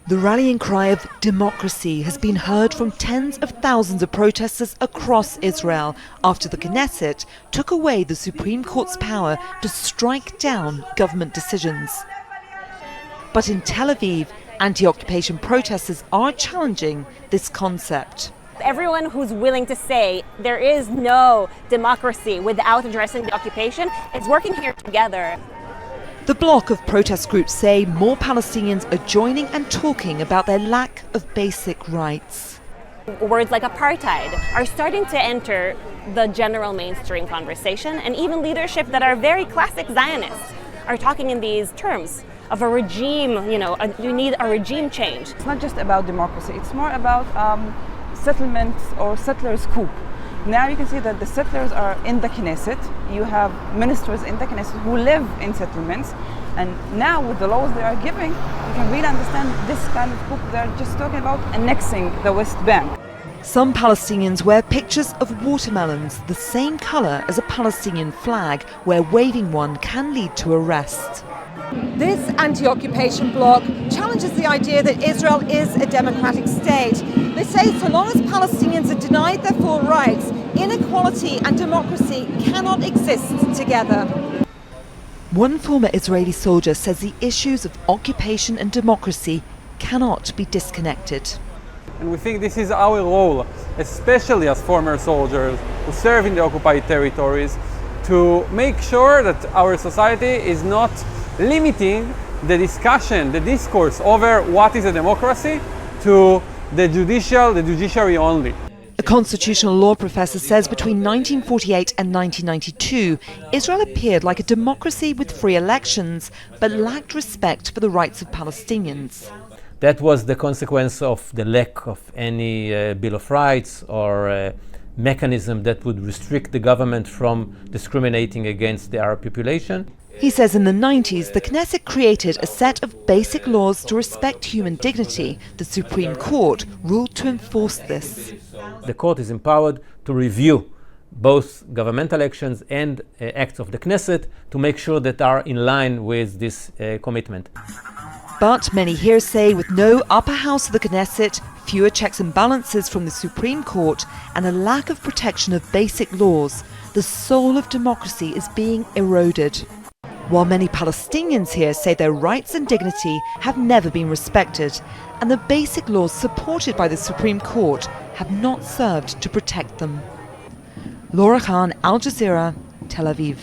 The rallying cry of democracy has been heard from tens of thousands of protesters across Israel after the Knesset took away the Supreme Court's power to strike down government decisions. But in Tel Aviv, anti-occupation protesters are challenging this concept. Everyone who's willing to say there is no democracy without addressing the occupation is working here together. The Bloc of protest groups say more Palestinians are joining and talking about their lack of basic rights. Words like apartheid are starting to enter the general mainstream conversation, and even leadership that are very classic Zionists are talking in these terms of a regime, you need a regime change. It's not just about democracy, it's more about settlements or settlers' coup. Now you can see that the settlers are in the Knesset. You have ministers in the Knesset who live in settlements. And now with the laws they are giving, you can really understand this kind of coup. They're just talking about annexing the West Bank. Some Palestinians wear pictures of watermelons, the same colour as a Palestinian flag, where waving one can lead to arrest. This anti-occupation bloc challenges the idea that Israel is a democratic state. They say so long as Palestinians are denied their full rights, inequality and democracy cannot exist together. One former Israeli soldier says the issues of occupation and democracy cannot be disconnected. And we think this is our role, especially as former soldiers who serve in the occupied territories, to make sure that our society is not limiting the discussion, the discourse over what is a democracy to the judiciary only. A constitutional law professor says between 1948 and 1992, Israel appeared like a democracy with free elections, but lacked respect for the rights of Palestinians. That was the consequence of the lack of any Bill of Rights or mechanism that would restrict the government from discriminating against the Arab population. He says in the 90s, the Knesset created a set of basic laws to respect human dignity. The Supreme Court ruled to enforce this. The court is empowered to review both governmental actions and acts of the Knesset to make sure that are in line with this commitment. But many here say with no upper house of the Knesset, fewer checks and balances from the Supreme Court, and a lack of protection of basic laws, the soul of democracy is being eroded. While many Palestinians here say their rights and dignity have never been respected, and the basic laws supported by the Supreme Court have not served to protect them. Laura Khan, Al Jazeera, Tel Aviv.